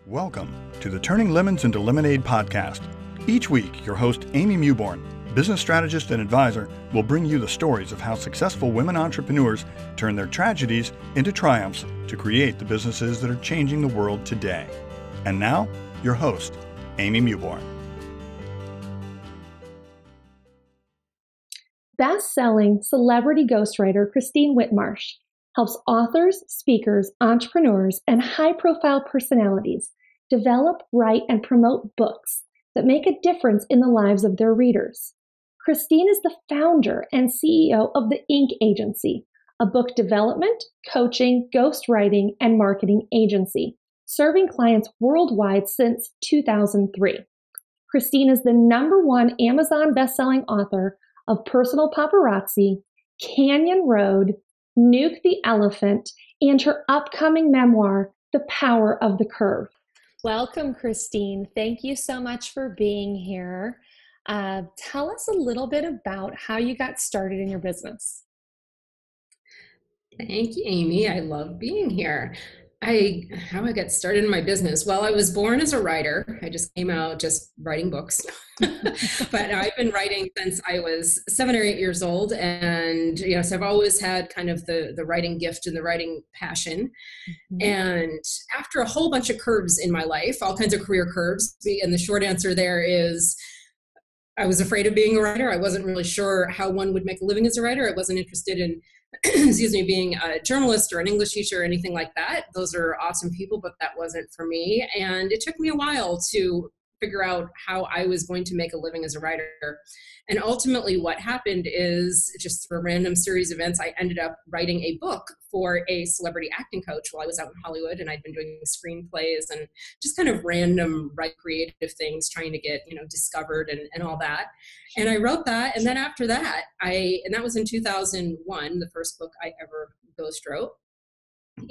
Welcome to the Turning Lemons into Lemonade podcast. Each week, your host, Amy Mewborn, business strategist and advisor, will bring you the stories of how successful women entrepreneurs turn their tragedies into triumphs to create the businesses that are changing the world today. And now, your host, Amy Mewborn. Best-selling celebrity ghostwriter Christine Whitmarsh helps authors, speakers, entrepreneurs, and high-profile personalities develop, write, and promote books that make a difference in the lives of their readers. Christine is the founder and CEO of the Ink Agency, a book development, coaching, ghostwriting, and marketing agency, serving clients worldwide since 2003. Christine is the #1 Amazon bestselling author of Personal Paparazzi, Canyon Road, Nuke the Elephant, and her upcoming memoir, The Power of the Curve. Welcome, Christine. Thank you so much for being here. Tell us a little bit about how you got started in your business. Thank you, Amy. I love being here. How I got started in my business. Well, I was born as a writer. I just came out just writing books. But I've been writing since I was 7 or 8 years old. And, so I've always had kind of the writing gift and the writing passion. Mm-hmm. And after a whole bunch of curves in my life, all kinds of career curves, and the short answer there is I was afraid of being a writer. I wasn't really sure how one would make a living as a writer. I wasn't interested in being a journalist or an English teacher or anything like that. Those are awesome people, but that wasn't for me. And it took me a while to figure out how I was going to make a living as a writer. And ultimately what happened is, just through a random series of events, I ended up writing a book for a celebrity acting coach while I was out in Hollywood, and I'd been doing screenplays and just kind of random creative things, trying to get, discovered and all that. And I wrote that. And then after that, and that was in 2001, the first book I ever ghost wrote.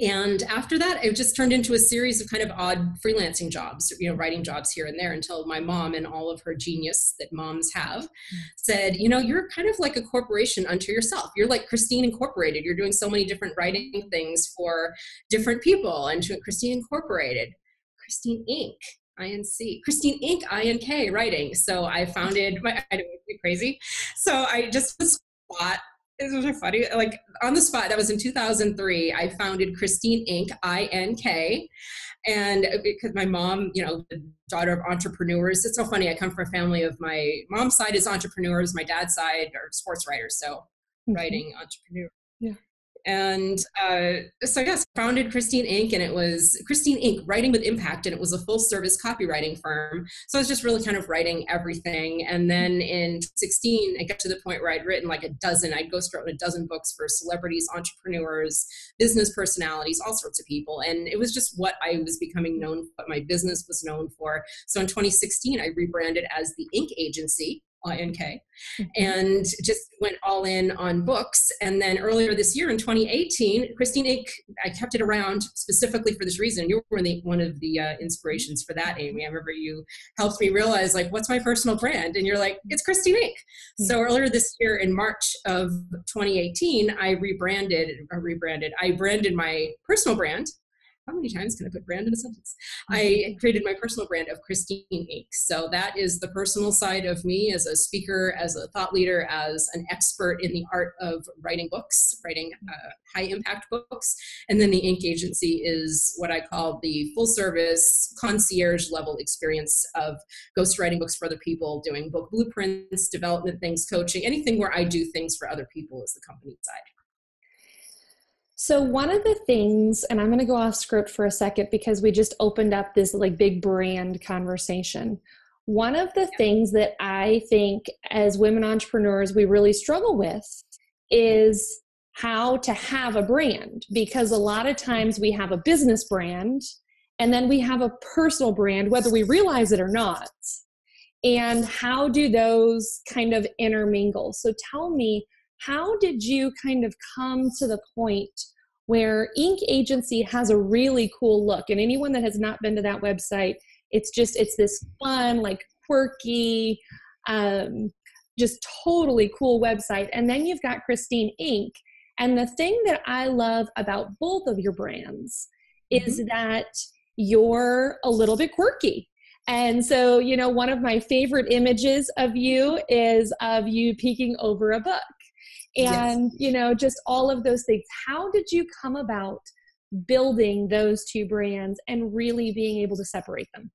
And after that, it just turned into a series of kind of odd freelancing jobs, writing jobs here and there, until my mom, and all of her genius that moms have, said, you're kind of like a corporation unto yourself. You're like Christine Incorporated. You're doing so many different writing things for different people. And Christine Incorporated, Christine Inc., INC, Christine Inc., INK writing. So I founded I don't want to be crazy. So I just was it was really funny. Like on the spot, that was in 2003, I founded Christine Inc., INK. And because my mom, the daughter of entrepreneurs, it's so funny. I come from a family of, my mom's side is entrepreneurs, my dad's side are sports writers. So writing entrepreneur. Yeah. And so yes, founded Christine Inc., and it was Christine Inc., Writing with Impact, and it was a full service copywriting firm. So I was just really kind of writing everything. And then in 2016, I got to the point where I'd written I'd ghostwritten a dozen books for celebrities, entrepreneurs, business personalities, all sorts of people. And it was just what I was becoming known, what my business was known for. So in 2016, I rebranded as the Ink Agency, INK, and just went all in on books. And then earlier this year in 2018, Christine Inc., I kept it around specifically for this reason. You were one of the inspirations for that, Amy. I remember you helped me realize, what's my personal brand? And you're like, it's Christine Inc. So earlier this year in March of 2018, I branded my personal brand. How many times can I put brand in a sentence? I created my personal brand of Christine Inc. So that is the personal side of me as a speaker, as a thought leader, as an expert in the art of writing books, writing high impact books. And then the Ink Agency is what I call the full service concierge level experience of ghostwriting books for other people, doing book blueprints, development things, coaching, anything where I do things for other people is the company side. So one of the things, and I'm going to go off script for a second because we just opened up this big brand conversation. One of the things that I think as women entrepreneurs we really struggle with is how to have a brand, because a lot of times we have a business brand and then we have a personal brand, whether we realize it or not. And how do those kind of intermingle? So tell me, how did you kind of come to the point where Ink Agency has a really cool look? And anyone that has not been to that website, it's this fun, quirky, just totally cool website. And then you've got Christine Inc. And the thing that I love about both of your brands is that you're a little bit quirky. And so, one of my favorite images of you is of you peeking over a book. And, just all of those things. How did you come about building those two brands and really being able to separate them?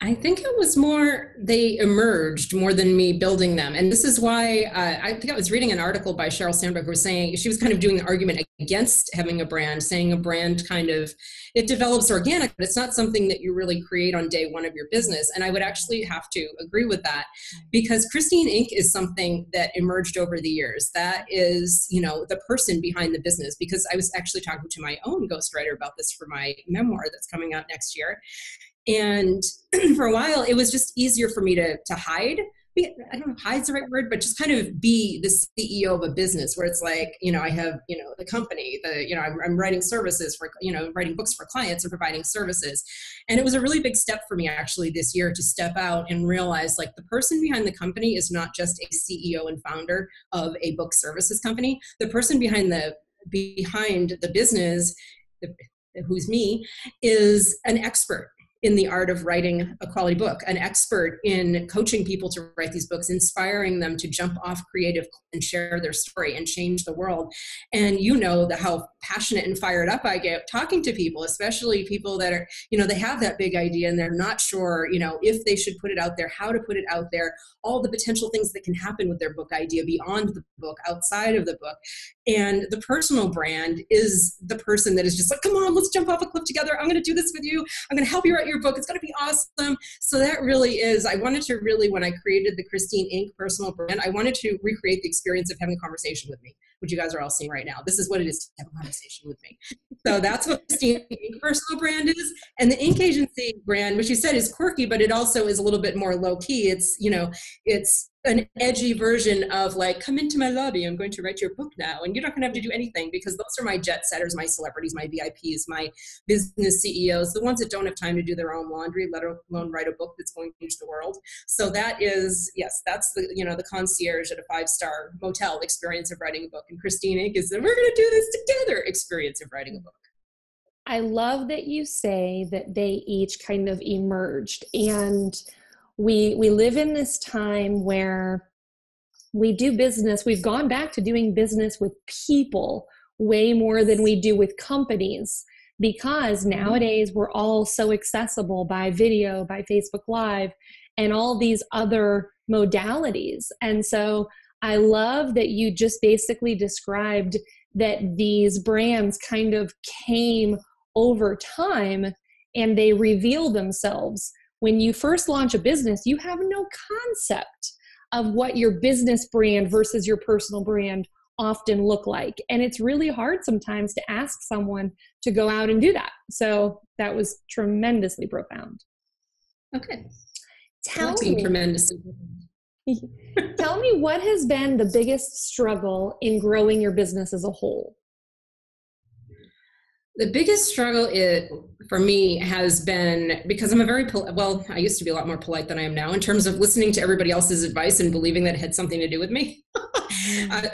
I think it was more, they emerged more than me building them. And this is why I think I was reading an article by Sheryl Sandberg who was saying, she was kind of doing the argument against having a brand, saying a brand kind of, it develops organic, but it's not something that you really create on day one of your business. And I would actually have to agree with that, because Christine Inc. is something that emerged over the years. That is, the person behind the business, because I was actually talking to my own ghostwriter about this for my memoir that's coming out next year. And for a while, it was just easier for me to hide. I don't know if hide's the right word, but just kind of be the CEO of a business where it's like, I have, the company, I'm writing services for, writing books for clients and providing services. And it was a really big step for me actually this year to step out and realize like the person behind the company is not just a CEO and founder of a book services company. The person behind the business, who's me, is an expert in the art of writing a quality book, an expert in coaching people to write these books, inspiring them to jump off creative and share their story and change the world. And how passionate and fired up I get talking to people, especially people that are, they have that big idea and they're not sure, if they should put it out there, how to put it out there, all the potential things that can happen with their book idea beyond the book, outside of the book. And the personal brand is the person that is just like, come on, let's jump off a cliff together. I'm going to do this with you. I'm going to help you write your book. It's going to be awesome. So that really is, I wanted to really, when I created the Christine Inc. personal brand, I wanted to recreate the experience of having a conversation with me, which you guys are all seeing right now. This is what it is to have a conversation with me. So that's what Christine Inc. personal brand is. And the Inc. agency brand, which you said is quirky, but it also is a little bit more low key. It's, it's an edgy version of like, come into my lobby, I'm going to write your book now. And you're not going to have to do anything, because those are my jet setters, my celebrities, my VIPs, my business CEOs, the ones that don't have time to do their own laundry, let alone write a book that's going to change the world. So that is, yes, that's the, the concierge at a 5-star motel experience of writing a book. And Christine Inc. is the, we're going to do this together experience of writing a book. I love that you say that they each kind of emerged. And we live in this time where we do business. We've gone back to doing business with people way more than we do with companies, because nowadays we're all so accessible by video, by Facebook Live, and all these other modalities. And so I love that you just basically described that these brands kind of came over time and they reveal themselves. When you first launch a business, you have no concept of what your business brand versus your personal brand often look like. And it's really hard sometimes to ask someone to go out and do that. So that was tremendously profound. Okay. Tell me what has been the biggest struggle in growing your business as a whole? The biggest struggle for me has been, because I'm I used to be a lot more polite than I am now in terms of listening to everybody else's advice and believing that it had something to do with me.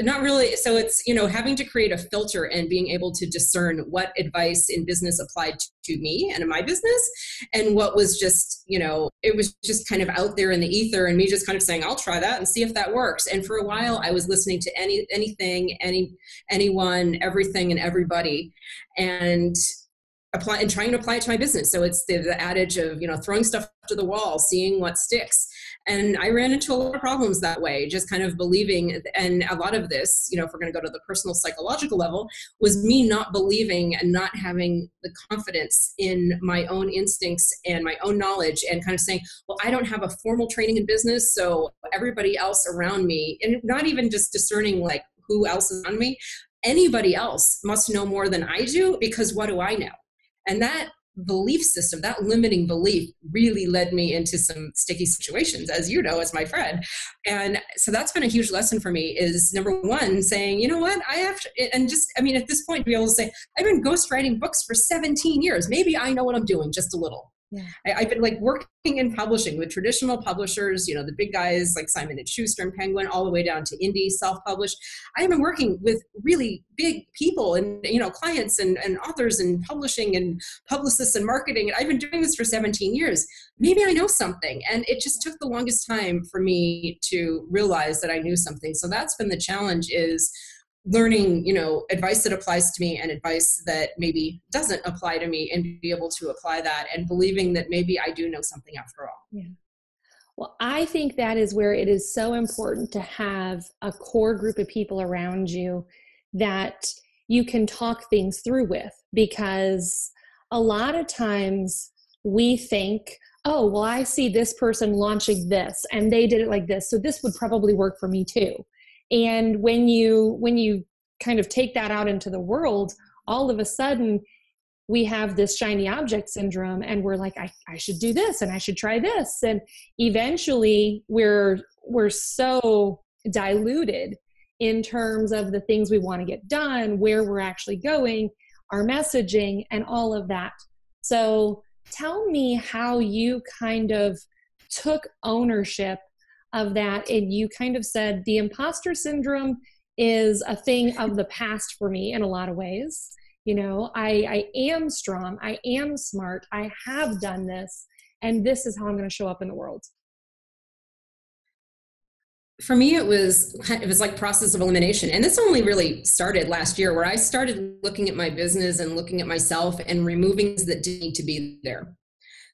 Not really. So it's, having to create a filter and being able to discern what advice in business applied to me and in my business, and what was just, it was just kind of out there in the ether, and me just kind of saying, I'll try that and see if that works. And for a while I was listening to anything, anyone, everything and everybody, and trying to apply it to my business. So it's the adage of, throwing stuff to the wall, seeing what sticks. And I ran into a lot of problems that way, just kind of believing. And a lot of this, if we're going to go to the personal psychological level, was me not believing and not having the confidence in my own instincts and my own knowledge, and kind of saying, well, I don't have a formal training in business, so everybody else around me, and not even just discerning like who else is on me, anybody else must know more than I do, because what do I know? And that belief system, that limiting belief, really led me into some sticky situations, as you know, as my friend. And so that's been a huge lesson for me, is number one, saying, you know what, I have to, and just, at this point, to be able to say, I've been ghostwriting books for 17 years. Maybe I know what I'm doing just a little. Yeah. I've been like working in publishing with traditional publishers, you know, the big guys like Simon & Schuster and Penguin, all the way down to indie self-published. I have been working with really big people and, you know, clients and authors and publishing and publicists and marketing. And I've been doing this for 17 years. Maybe I know something. And it just took the longest time for me to realize that I knew something. So that's been the challenge, is learning, you know, advice that applies to me and advice that maybe doesn't apply to me, and be able to apply that and believing that maybe I do know something after all. Yeah. Well, I think that is where it is so important to have a core group of people around you that you can talk things through with, because a lot of times we think, oh, well, I see this person launching this and they did it like this, so this would probably work for me too. And when you kind of take that out into the world, all of a sudden we have this shiny object syndrome, and we're like, I should do this and I should try this. And eventually we're so diluted in terms of the things we want to get done, where we're actually going, our messaging, and all of that. So tell me how you kind of took ownership of that. And you kind of said the imposter syndrome is a thing of the past for me in a lot of ways. You know, I am strong, I am smart, I have done this, and this is how I'm going to show up in the world. For me, it was like process of elimination. And this only really started last year, where I started looking at my business and looking at myself and removing things that didn't need to be there.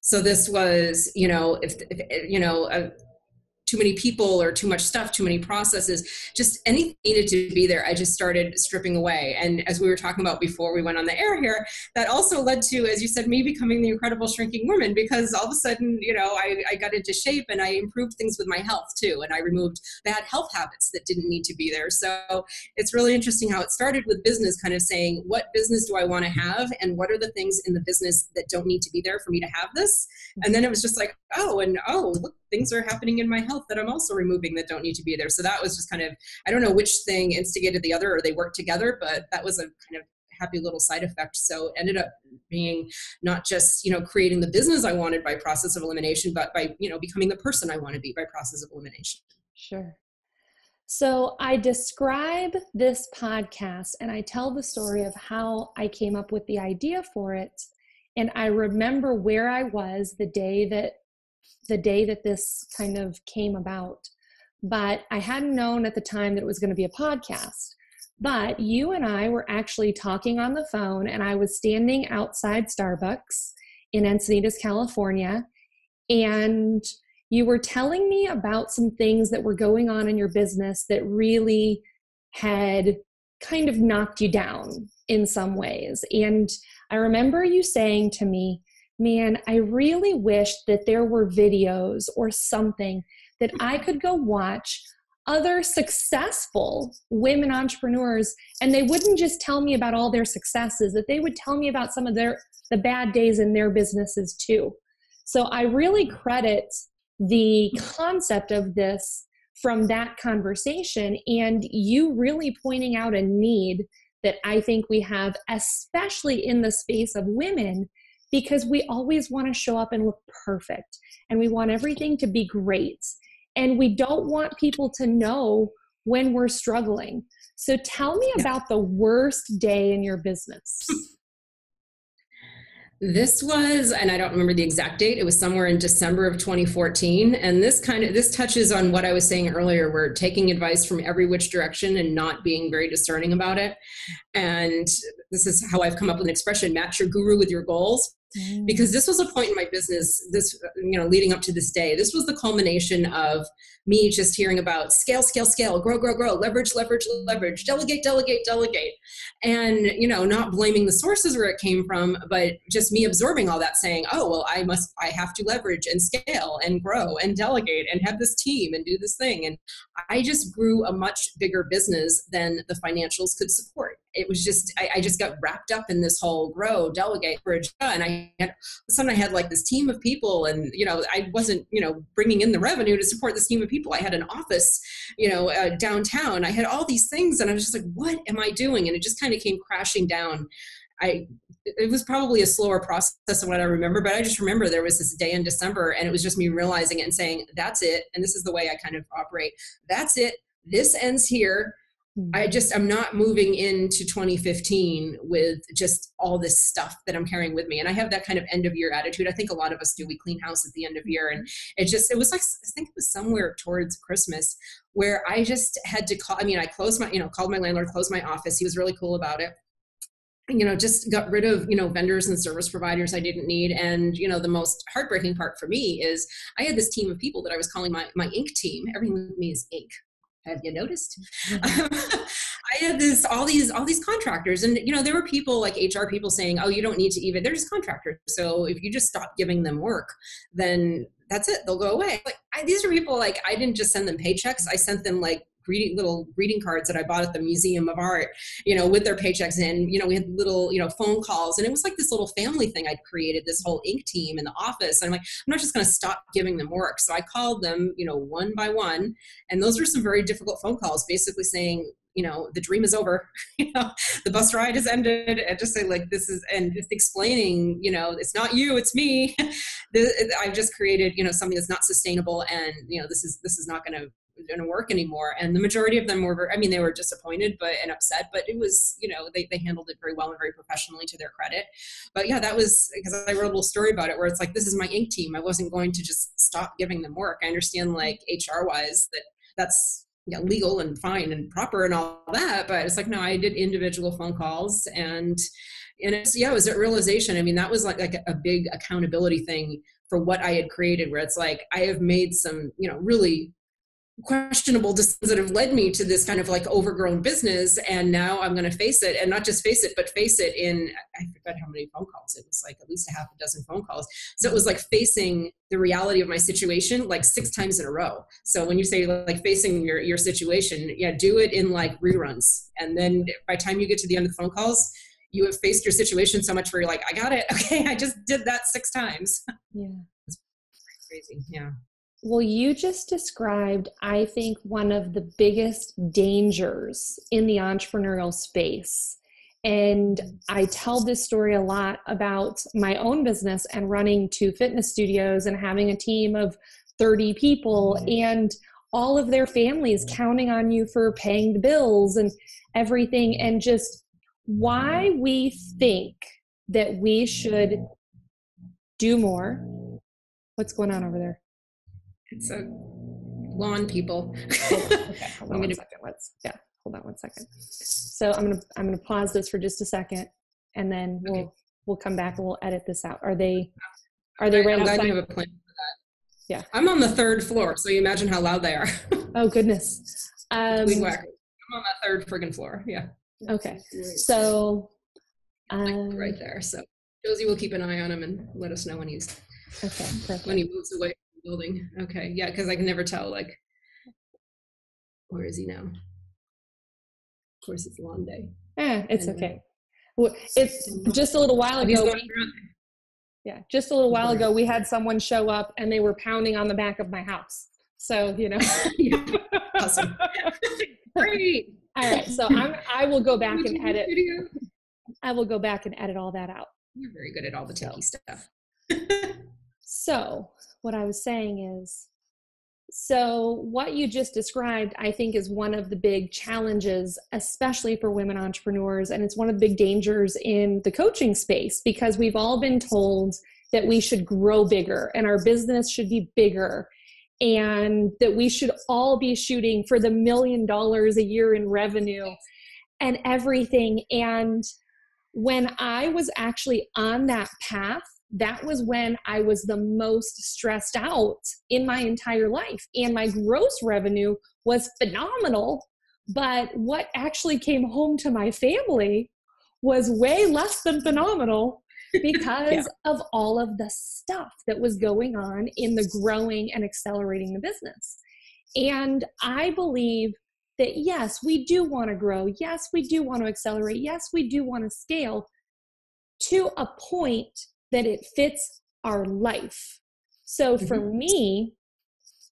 So this was, you know, if you know, too many people or too much stuff, too many processes, just anything needed to be there, I just started stripping away. And as we were talking about before we went on the air here, that also led to, as you said, me becoming the incredible shrinking woman, because all of a sudden, you know, I got into shape and I improved things with my health too. And I removed bad health habits that didn't need to be there. So it's really interesting how it started with business, kind of saying, what business do I want to have? And what are the things in the business that don't need to be there for me to have this? And then it was just like, oh, look, things are happening in my health that I'm also removing that don't need to be there. So that was just kind of, I don't know which thing instigated the other, or they worked together, but that was a kind of happy little side effect. So it ended up being not just, you know, creating the business I wanted by process of elimination, but by, you know, becoming the person I want to be by process of elimination. Sure. So I describe this podcast and I tell the story of how I came up with the idea for it. And I remember where I was the day that this kind of came about. But I hadn't known at the time that it was going to be a podcast. But you and I were actually talking on the phone, and I was standing outside Starbucks in Encinitas, California, and you were telling me about some things that were going on in your business that really had kind of knocked you down in some ways. And I remember you saying to me, man, I really wish that there were videos or something that I could go watch other successful women entrepreneurs, and they wouldn't just tell me about all their successes, that they would tell me about some of the bad days in their businesses too. So I really credit the concept of this from that conversation, and you really pointing out a need that I think we have, especially in the space of women, because we always want to show up and look perfect, and we want everything to be great, and we don't want people to know when we're struggling. So tell me about the worst day in your business. This was, and I don't remember the exact date, it was somewhere in December of 2014. And this touches on what I was saying earlier, where taking advice from every which direction and not being very discerning about it. And this is how I've come up with an expression, match your guru with your goals. Because this was a point in my business, this, you know, leading up to this day, this was the culmination of me just hearing about scale, grow, leverage, delegate. And, you know, not blaming the sources where it came from, but just me absorbing all that, saying, oh, well, I have to leverage and scale and grow and delegate and have this team and do this thing. And I just grew a much bigger business than the financials could support. It was just, I just got wrapped up in this whole grow, delegate, leverage. And I had like this team of people, and, you know, I wasn't, you know, bringing in the revenue to support this team of people. I had an office, you know, downtown. I had all these things, and I was just like, what am I doing? And it just kind of came crashing down. it was probably a slower process than what I remember, but I just remember there was this day in December, and it was just me realizing it and saying, that's it. And this is the way I kind of operate. That's it. This ends here. I'm not moving into 2015 with just all this stuff that I'm carrying with me. And I have that kind of end of year attitude. I think a lot of us do. We clean house at the end of year. And it was like, I think it was somewhere towards Christmas where I just had to call. I mean, I closed called my landlord, closed my office. He was really cool about it. Just got rid of, vendors and service providers I didn't need. And, the most heartbreaking part for me is I had this team of people that I was calling my ink team. Everything with me is ink. Have you noticed? I had all these contractors, and there were people like HR people saying, "Oh, you don't need to even." They're just contractors. So if you just stop giving them work, then that's it. They'll go away. These are people like I didn't just send them paychecks. I sent them like little greeting cards that I bought at the Museum of Art, with their paychecks in. We had little, phone calls, and it was like this little family thing I'd created, this whole ink team in the office. And I'm like, I'm not just going to stop giving them work. So I called them, one by one. And those were some very difficult phone calls, basically saying, the dream is over, the bus ride has ended, and just say like, this is, and just explaining, it's not you, it's me. I've just created, something that's not sustainable. And, this is not going to work anymore. And the majority of them were, they were disappointed and upset, but it was, they handled it very well and very professionally to their credit. But yeah, that was because I wrote a little story about it where it's like, this is my ink team. I wasn't going to just stop giving them work. I understand like HR wise that's legal and fine and proper and all that, but it's like, no, I did individual phone calls and it was a realization. That was like a big accountability thing for what I had created, where it's like, I have made some, really questionable decisions that have led me to this kind of like overgrown business. And now I'm going to face it, and not just face it, but face it in, I forgot how many phone calls. It was like at least a half a dozen phone calls. So it was like facing the reality of my situation like 6 times in a row. So when you say like facing your situation, do it in like reruns. And then by the time you get to the end of the phone calls, you have faced your situation so much where you're like, I got it. Okay. I just did that 6 times. Yeah. It's crazy. Yeah. Well, you just described, I think, one of the biggest dangers in the entrepreneurial space. And I tell this story a lot about my own business and running 2 fitness studios and having a team of 30 people and all of their families counting on you for paying the bills and everything, and just why we think that we should do more. What's going on over there? It's a lawn, people. Okay, hold on one second. Hold on one second. So I'm gonna pause this for just a second, and then we'll come back and we'll edit this out. Are they right I'm outside? glad you have a plan for that. Yeah. I'm on the 3rd floor, so you imagine how loud they are. Oh goodness. Weed whackers. I'm on the 3rd friggin' floor. Yeah. Okay. So right there. So Josie will keep an eye on him and let us know when he moves away. Building. Okay. Yeah. Cause I can never tell, like, where is he now? Of course it's lawn day. It's okay. Well, it's just a little while ago. Just a little while ago, we had someone show up and they were pounding on the back of my house. So, Awesome. Great. All right. So I will go back and edit. I will go back and edit all that out. You're very good at all the techie stuff. So what I was saying is, so what you just described, I think, is one of the big challenges, especially for women entrepreneurs. And it's one of the big dangers in the coaching space, because we've all been told that we should grow bigger and our business should be bigger, and that we should all be shooting for the $1 million a year in revenue and everything. And when I was actually on that path, that was when I was the most stressed out in my entire life. And my gross revenue was phenomenal. But what actually came home to my family was way less than phenomenal because of all of the stuff that was going on in the growing and accelerating the business. And I believe that, yes, we do want to grow. Yes, we do want to accelerate. Yes, we do want to scale to a point that it fits our life. So for me,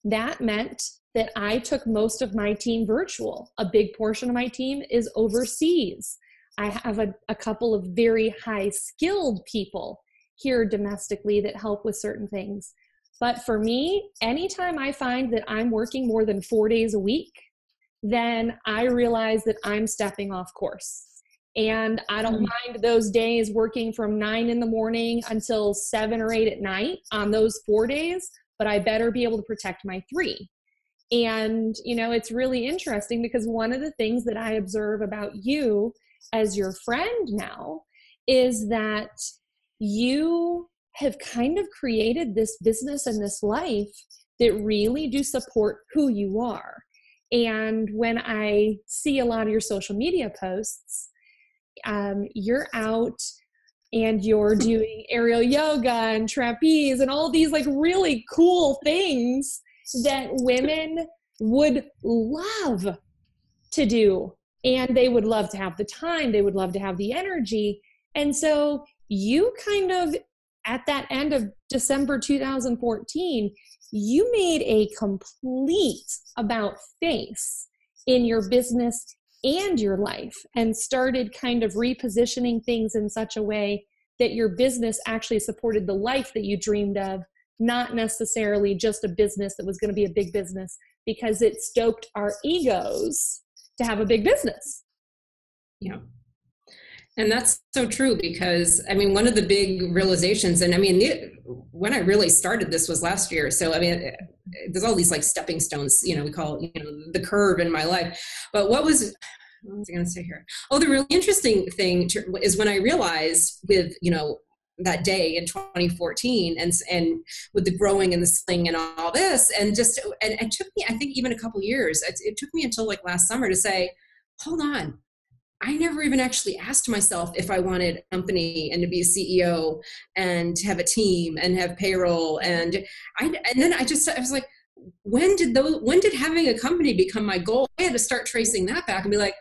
that meant that I took most of my team virtual. A big portion of my team is overseas. I have a couple of very high skilled people here domestically that help with certain things. But for me, anytime I find that I'm working more than 4 days a week, then I realize that I'm stepping off course. And I don't mind those days working from 9 in the morning until 7 or 8 at night on those 4 days, but I better be able to protect my 3. And, it's really interesting because one of the things that I observe about you as your friend now is that you have kind of created this business and this life that really do support who you are. And when I see a lot of your social media posts, you're out and you're doing aerial yoga and trapeze and all these like really cool things that women would love to do. And they would love to have the time. They would love to have the energy. And so you kind of, at that end of December 2014, you made a complete about face in your business and your life and started kind of repositioning things in such a way that your business actually supported the life that you dreamed of, not necessarily just a business that was going to be a big business because it stoked our egos to have a big business. Yeah. And that's so true because, one of the big realizations, and when I really started this was last year. So, there's all these like stepping stones, we call, the curve in my life. But what was I going to say here? Oh, the really interesting thing is when I realized with, that day in 2014 and with the growing and the sling and all this, and it took me, I think even a couple years, it took me until like last summer to say, hold on. I never even actually asked myself if I wanted a company and to be a CEO and to have a team and have payroll. And then I was like, when did having a company become my goal? I had to start tracing that back and be like,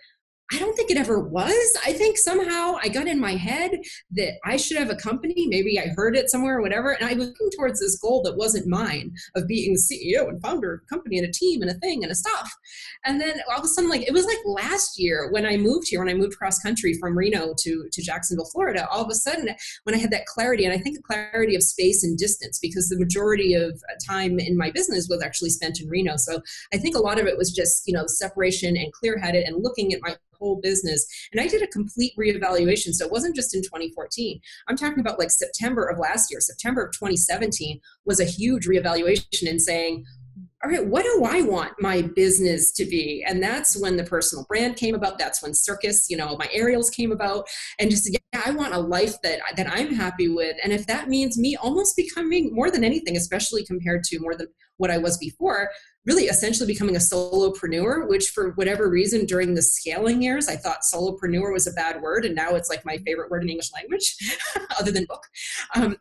I don't think it ever was. I think somehow I got in my head that I should have a company. Maybe I heard it somewhere or whatever. And I was looking towards this goal that wasn't mine of being the CEO and founder of a company and a team and a thing and a stuff. And then all of a sudden, it was like last year when I moved here, when I moved cross country from Reno to Jacksonville, Florida, all of a sudden when I had that clarity, and I think the clarity of space and distance, because the majority of time in my business was actually spent in Reno. So I think a lot of it was just, separation and clear-headed and looking at my whole business. And I did a complete reevaluation. So it wasn't just in 2014. I'm talking about like September of last year, September of 2017 was a huge reevaluation in saying, all right, what do I want my business to be? And that's when the personal brand came about. That's when Circus, my aerials came about. And just, I want a life that I'm happy with. And if that means me almost becoming more than anything, especially compared to more than what I was before, really essentially becoming a solopreneur, which for whatever reason during the scaling years, I thought solopreneur was a bad word. And now it's like my favorite word in English language, other than book.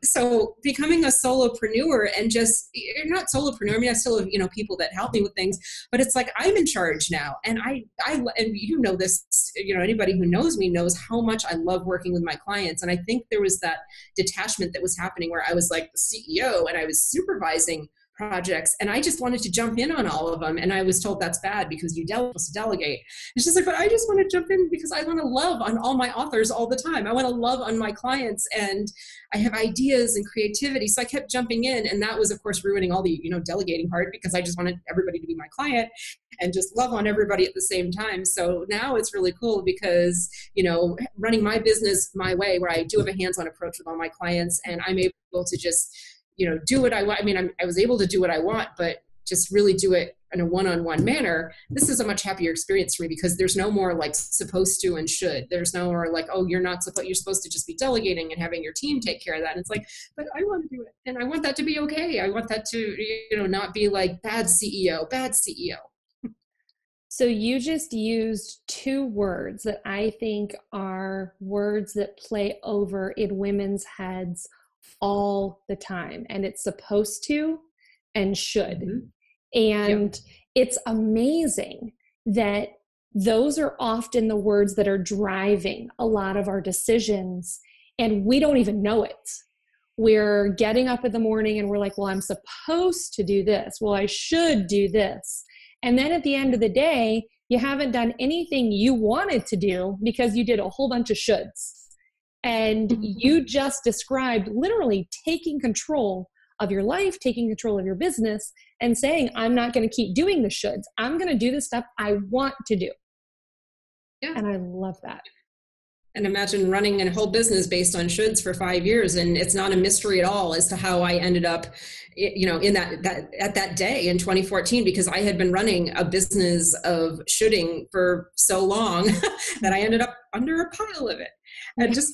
So becoming a solopreneur and just, you're not solopreneur. I still have, people that help me with things, but it's like, I'm in charge now. And and this, anybody who knows me knows how much I love working with my clients. And I think there was that detachment that was happening where I was like the CEO and I was supervising projects and I just wanted to jump in on all of them. And I was told that's bad because you're supposed to delegate. It's just like, but I just want to jump in because I want to love on all my authors all the time. I want to love on my clients and I have ideas and creativity. So I kept jumping in. And that was of course ruining all the, delegating part because I just wanted everybody to be my client and just love on everybody at the same time. So now it's really cool because, running my business my way where I do have a hands-on approach with all my clients and I'm able to just do what I want. I was able to do what I want, but just really do it in a one-on-one manner. This is a much happier experience for me because there's no more like supposed to and should. There's no more like, oh, you're supposed to just be delegating and having your team take care of that. And it's like, but I want to do it. And I want that to be okay. I want that to, not be like bad CEO. So you just used 2 words that I think are words that play over in women's heads all the time, and it's supposed to and should. Mm-hmm. And It's amazing that those are often the words that are driving a lot of our decisions, and we don't even know it. We're getting up in the morning and we're like, well, I'm supposed to do this. Well, I should do this. And then at the end of the day, You haven't done anything you wanted to do because you did a whole bunch of shoulds. And you just described literally taking control of your life, taking control of your business, and saying, I'm not going to keep doing the shoulds. I'm going to do the stuff I want to do. Yeah. And I love that. And imagine running a whole business based on shoulds for 5 years. And it's not a mystery at all as to how I ended up, in that at that day in 2014, because I had been running a business of shoulding for so long that I ended up under a pile of it. And I just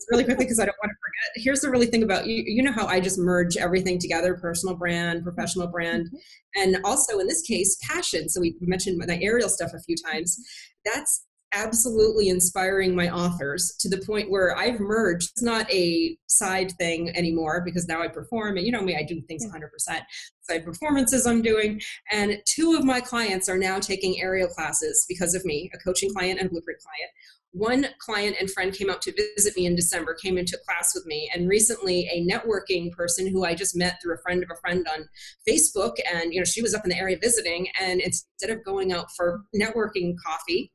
really quickly, because I don't want to forget, here's the really thing about you know how I just merge everything together, personal brand, professional brand, and also in this case, passion. So we mentioned my aerial stuff a few times. That's absolutely inspiring my authors to the point where I've merged. It's not a side thing anymore because now I perform, and you know me, I do things 100%. Side performances I'm doing, and 2 of my clients are now taking aerial classes because of me, a coaching client and a blueprint client. One client and friend came out to visit me in December, came into class with me, and recently a networking person who I just met through a friend of a friend on Facebook, and she was up in the area visiting, and instead of going out for networking coffee,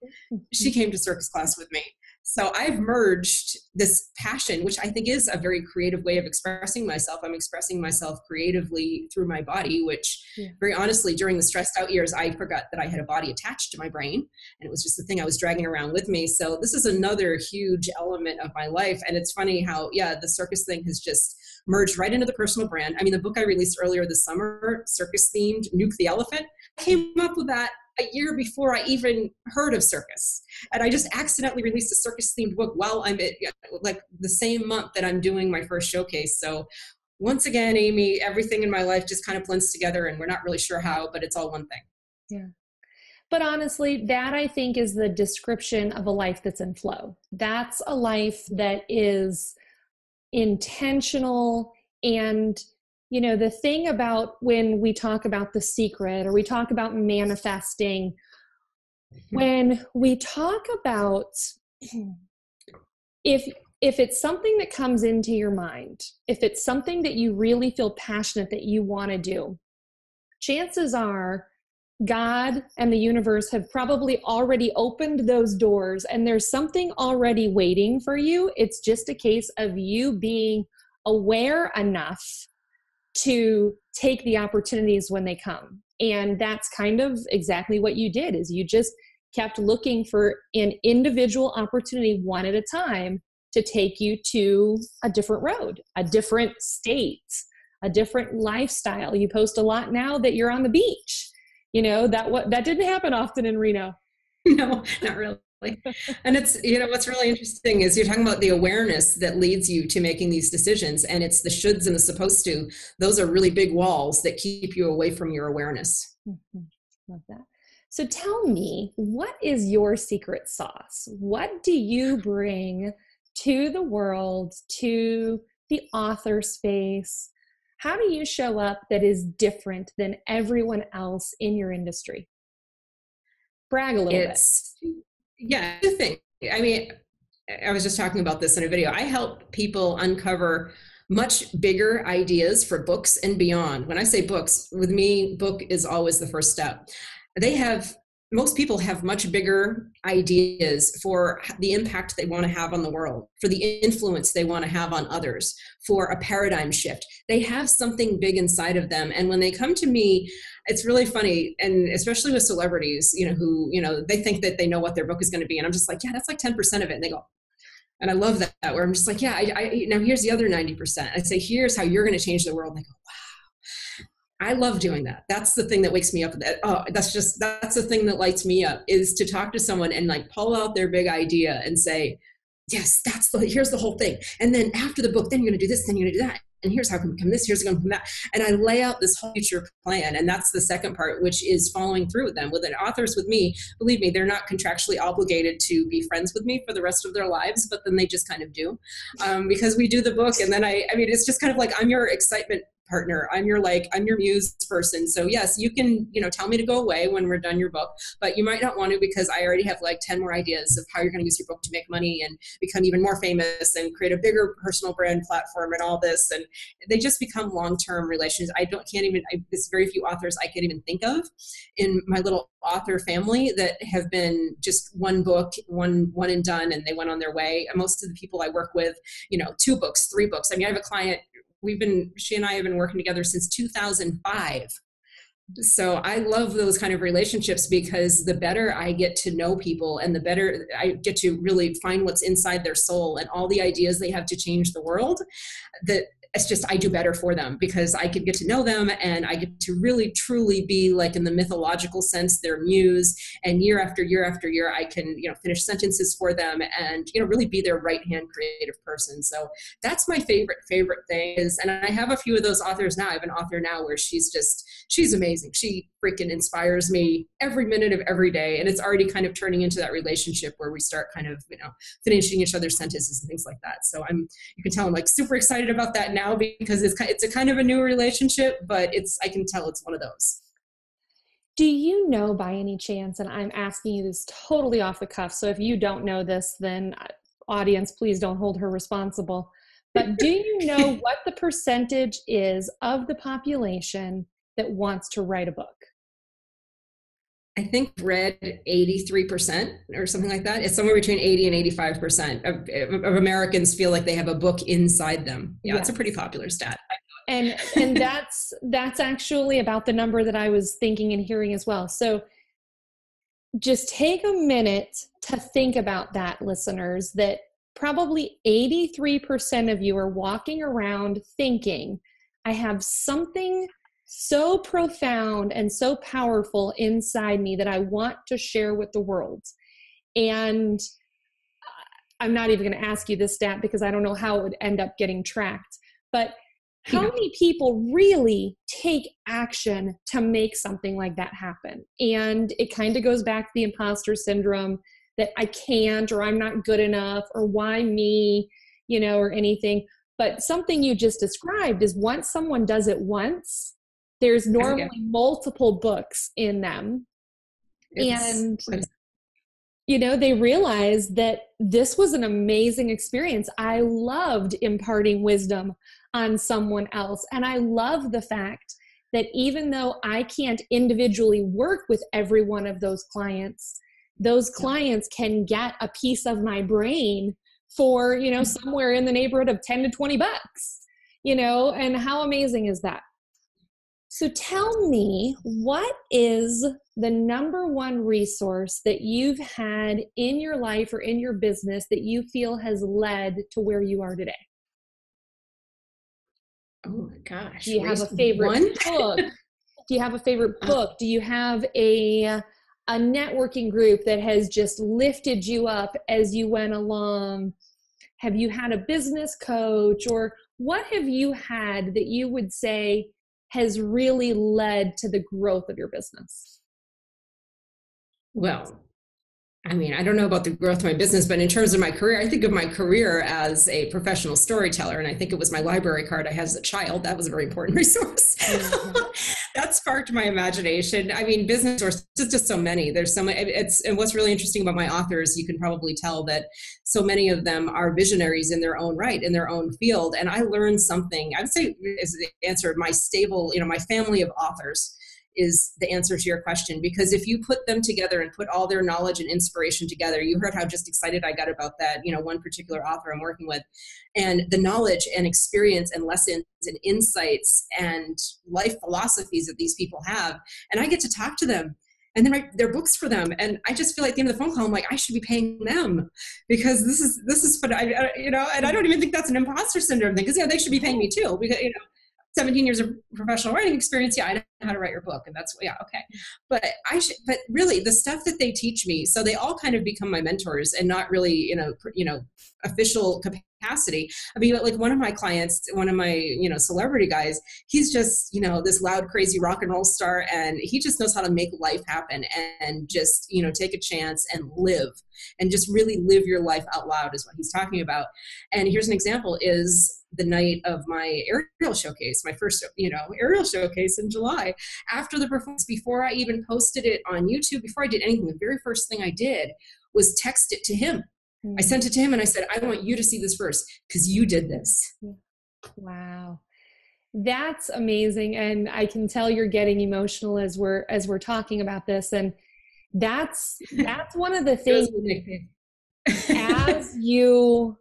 she came to circus class with me. So I've merged this passion, which I think is a very creative way of expressing myself. I'm expressing myself creatively through my body, which very honestly, during the stressed out years, I forgot that I had a body attached to my brain, and it was just the thing I was dragging around with me. So this is another huge element of my life. And it's funny how, the circus thing has just merged right into the personal brand. I mean, the book I released earlier this summer, circus themed, Nuke the Elephant, I came up with that a year before I even heard of circus. And I just accidentally released a circus themed book while I'm at, like the same month that I'm doing my first showcase. So once again, Amy, everything in my life just kind of blends together, and we're not really sure how, but it's all one thing. Yeah. But honestly, that I think is the description of a life that's in flow. That's a life that is intentional. And the thing about when we talk about The Secret or we talk about manifesting, when we talk about if it's something that comes into your mind, if it's something that you really feel passionate that you want to do, chances are God and the universe have probably already opened those doors, and there's something already waiting for you. It's just a case of you being aware enough to take the opportunities when they come. And that's kind of exactly what you did, is you just kept looking for an individual opportunity one at a time to take you to a different road, a different state, a different lifestyle. You post a lot now that you're on the beach. That didn't happen often in Reno. No, not really. And it's, what's really interesting is you're talking about the awareness that leads you to making these decisions, and it's the shoulds and the supposed to. Those are really big walls that keep you away from your awareness. Love that. So tell me, what is your secret sauce? What do you bring to the world, to the author space? How do you show up that is different than everyone else in your industry? Brag a little bit. Yeah, the thing. I mean, I was just talking about this in a video. I help people uncover much bigger ideas for books and beyond. When I say books, with me, book is always the first step. Most people have much bigger ideas for the impact they want to have on the world, for the influence they want to have on others, for a paradigm shift. They have something big inside of them. And when they come to me, it's really funny, and especially with celebrities, who, they think that they know what their book is going to be. And I'm just like, yeah, that's like 10% of it. And they go, and I love that, where I'm just like, yeah, now here's the other 90%. I say, here's how you're going to change the world. And they go, wow. I love doing that. That's the thing that wakes me up. That's the thing that lights me up, is to talk to someone and like pull out their big idea and say, yes, here's the whole thing. And then after the book, then you're going to do this, then you're going to do that. And here's how it can become this, here's going to become that. And I lay out this whole future plan. And that's the second part, which is following through with them. With an authors with me, believe me, they're not contractually obligated to be friends with me for the rest of their lives, but then they just kind of do, because we do the book. And then I mean, it's just kind of like, I'm your excitement partner. I'm your muse person. So yes, you can, tell me to go away when we're done your book, but you might not want to, because I already have like 10 more ideas of how you're going to use your book to make money and become even more famous and create a bigger personal brand platform and all this. And they just become long-term relations. There's very few authors I can't even think of in my little author family that have been just one book, one and done, and they went on their way. And most of the people I work with, 2 books, 3 books. I mean, I have a client, she and I have been working together since 2005. So I love those kind of relationships, because the better I get to know people and the better I get to really find what's inside their soul and all the ideas they have to change the world, that it's just, I do better for them, because I can get to know them and I get to really truly be, like, in the mythological sense, their muse. And year after year after year, I can, finish sentences for them and, really be their right-hand creative person. So that's my favorite thing is, and I have a few of those authors now. I have an author now where she's amazing. She freaking inspires me every minute of every day. And it's already kind of turning into that relationship where we start kind of, finishing each other's sentences and things like that. So you can tell I'm like super excited about that now, because it's a kind of a new relationship, but I can tell it's one of those. Do you know by any chance, and I'm asking you this totally off the cuff, so if you don't know this, then audience, please don't hold her responsible, but do you know what the percentage is of the population that wants to write a book? I think read 83% or something like that. It's somewhere between 80 and 85% of Americans feel like they have a book inside them. Yeah, yes. It's a pretty popular stat. And that's actually about the number that I was thinking and hearing as well. So just take a minute to think about that, listeners, that probably 83% of you are walking around thinking, I have something so profound and so powerful inside me that I want to share with the world. And I'm not even going to ask you this stat because I don't know how it would end up getting tracked, but how many people really take action to make something like that happen? And it kind of goes back to the imposter syndrome, that I can't, or I'm not good enough, or why me, or anything. But something you just described is, once someone does it once, there's normally multiple books in them. And, they realize that this was an amazing experience. I loved imparting wisdom on someone else. And I love the fact that even though I can't individually work with every one of those clients can get a piece of my brain for, somewhere in the neighborhood of 10 to 20 bucks, and how amazing is that? So tell me, what is the number one resource that you've had in your life or in your business that you feel has led to where you are today? Oh my gosh. Do you have a favorite book? Do you have a favorite book? Do you have a networking group that has just lifted you up as you went along? Have you had a business coach, or what have you had that you would say has really led to the growth of your business? Well, I don't know about the growth of my business, but in terms of my career, I think of my career as a professional storyteller. And I think it was my library card I had as a child. That was a very important resource. Mm-hmm. That sparked my imagination. Business sources, there's just so many. There's so many. And what's really interesting about my authors, you can probably tell that so many of them are visionaries in their own right, in their own field. And I learned something, I would say, is the answer, my stable, my family of authors is the answer to your question. Because if you put them together and put all their knowledge and inspiration together, you heard how just excited I got about that, one particular author I'm working with, and the knowledge and experience and lessons and insights and life philosophies that these people have. And I get to talk to them and then write their books for them. And I just feel like at the end of the phone call, I'm like, I should be paying them, because this is what and I don't even think that's an imposter syndrome thing, because they should be paying me too, because 17 years of professional writing experience. Yeah, I know how to write your book. And that's, yeah, okay. But really the stuff that they teach me, so they all kind of become my mentors, and not really, official capacity. Like one of my clients, one of my, celebrity guys, he's just, this loud, crazy rock and roll star. And he just knows how to make life happen and just, take a chance and live, and just really live your life out loud is what he's talking about. And here's an example is, the night of my aerial showcase, my first, aerial showcase in July. After the performance, before I even posted it on YouTube, before I did anything, the very first thing I did was text it to him. I sent it to him and I said, I want you to see this first because you did this. Wow. That's amazing. And I can tell you're getting emotional as we're talking about this. And that's one of the things as you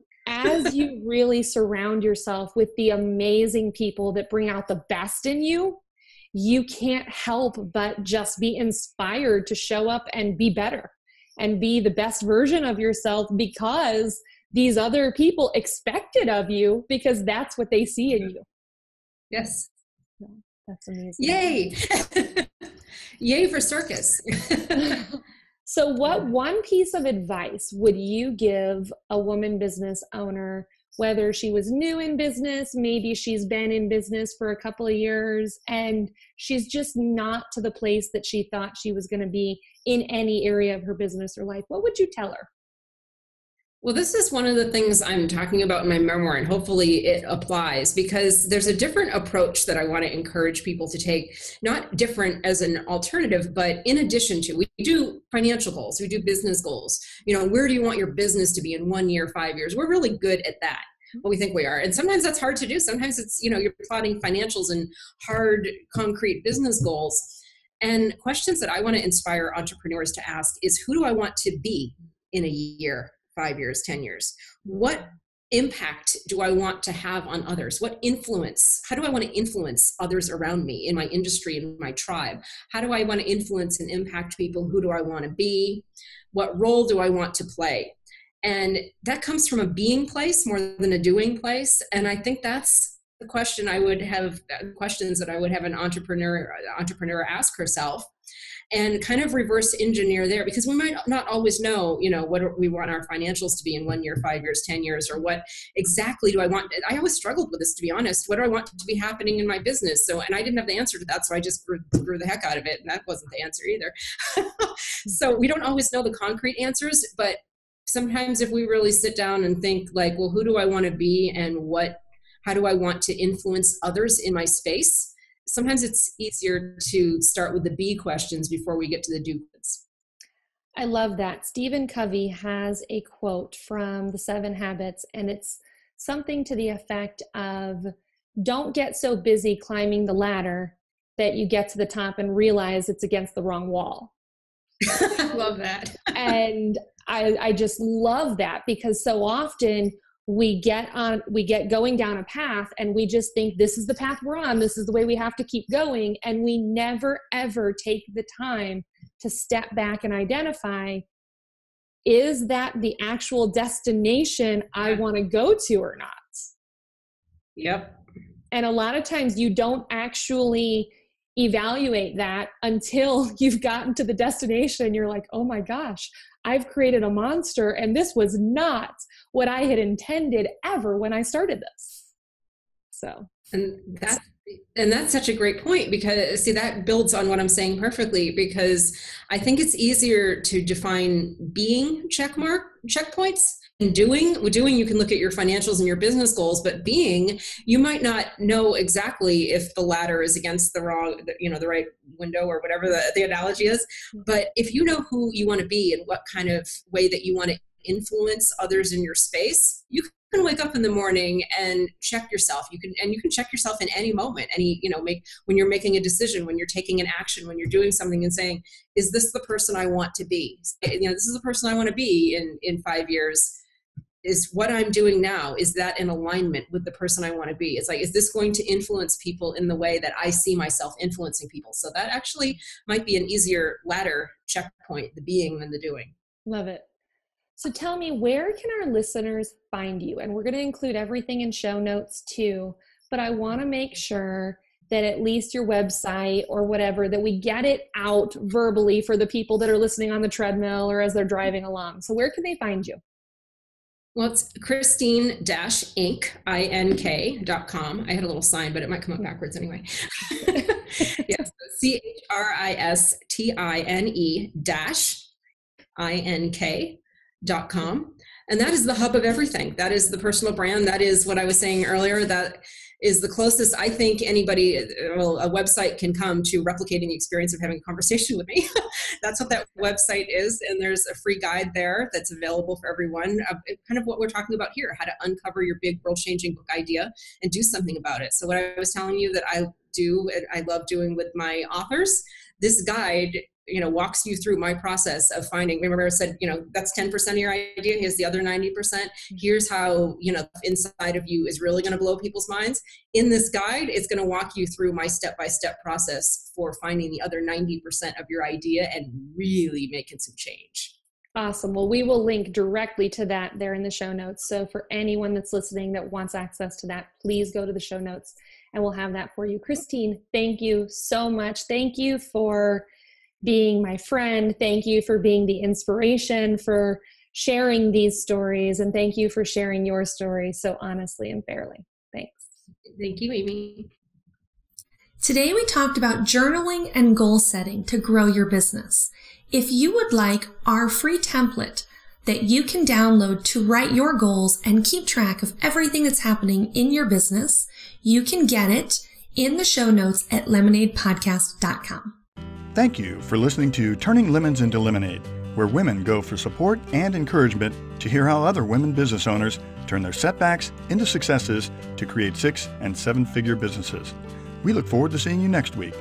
really surround yourself with the amazing people that bring out the best in you, you can't help but just be inspired to show up and be better and be the best version of yourself because these other people expect it of you because that's what they see in you. Yes. That's amazing. Yay. Yay for circus. So what one piece of advice would you give a woman business owner, whether she was new in business, maybe she's been in business for a couple of years, and she's just not to the place that she thought she was going to be in any area of her business or life? What would you tell her? Well, this is one of the things I'm talking about in my memoir, and hopefully it applies because there's a different approach that I want to encourage people to take, not different as an alternative, but in addition to, we do financial goals, we do business goals. Where do you want your business to be in 1 year, 5 years? We're really good at that. Well, we think we are. And sometimes that's hard to do. Sometimes it's, you're plotting financials and hard, concrete business goals. And questions that I want to inspire entrepreneurs to ask is, who do I want to be in a year, 5 years, 10 years? What impact do I want to have on others? What influence? How do I want to influence others around me in my industry, in my tribe? How do I want to influence and impact people? Who do I want to be? What role do I want to play? And that comes from a being place more than a doing place. And I think that's the question I would have, questions that I would have an entrepreneur ask herself, and kind of reverse engineer there, because we might not always know, what we want our financials to be in 1 year, 5 years, 10 years, or what exactly do I want. I always struggled with this, to be honest. What do I want to be happening in my business? And I didn't have the answer to that. So I just grew the heck out of it. And that wasn't the answer either. So we don't always know the concrete answers, but sometimes if we really sit down and think like, well, who do I want to be and how do I want to influence others in my space? Sometimes it's easier to start with the B questions before we get to the do goods. I love that. Stephen Covey has a quote from The 7 Habits, and it's something to the effect of, don't get so busy climbing the ladder that you get to the top and realize it's against the wrong wall. I love that. And I just love that, because so often we get going down a path and we just think this is the path we're on. This is the way we have to keep going. And we never, ever take the time to step back and identify, is that the actual destination I want to go to or not? Yep. And a lot of times you don't actually evaluate that until you've gotten to the destination and you're like, oh my gosh, I've created a monster and this was not what I had intended ever when I started this. So. And that's such a great point, because see, that builds on what I'm saying perfectly, because I think it's easier to define being checkpoints. And doing, you can look at your financials and your business goals, but being, you might not know exactly if the ladder is against the right window or whatever the analogy is. But if you know who you want to be and what kind of way that you want to influence others in your space, you can wake up in the morning and check yourself. You can check yourself in any moment, when you're making a decision, when you're taking an action, when you're doing something and saying, is this the person I want to be? This is the person I want to be in 5 years. Is what I'm doing now, is that in alignment with the person I want to be? It's like, is this going to influence people in the way that I see myself influencing people? So that actually might be an easier ladder checkpoint, the being than the doing. Love it. So tell me, where can our listeners find you? And we're going to include everything in show notes too, but I want to make sure that at least your website or whatever, that we get it out verbally for the people that are listening on the treadmill or as they're driving along. So where can they find you? Well, it's Christine-Ink.com. I had a little sign, but it might come up backwards anyway. Yes, CHRISTINE-INK.com. And that is the hub of everything. That is the personal brand. That is what I was saying earlier. That is the closest I think anybody, a website can come to replicating the experience of having a conversation with me. That's what that website is. And there's a free guide there that's available for everyone. Kind of what we're talking about here, how to uncover your big world-changing book idea and do something about it. So what I was telling you that I do, I love doing with my authors, this guide walks you through my process of finding. Remember I said, that's 10% of your idea. Here's the other 90%. Here's how, inside of you is really going to blow people's minds. In this guide, it's going to walk you through my step-by-step process for finding the other 90% of your idea and really making some change. Awesome. Well, we will link directly to that there in the show notes. So for anyone that's listening that wants access to that, please go to the show notes and we'll have that for you. Christine, thank you so much. Thank you for being my friend. Thank you for being the inspiration, for sharing these stories, and thank you for sharing your story so honestly and fairly. Thanks. Thank you, Amy. Today we talked about journaling and goal setting to grow your business. If you would like our free template that you can download to write your goals and keep track of everything that's happening in your business, you can get it in the show notes at lemonadepodcast.com. Thank you for listening to Turning Lemons into Lemonade, where women go for support and encouragement to hear how other women business owners turn their setbacks into successes to create 6- and 7-figure businesses. We look forward to seeing you next week.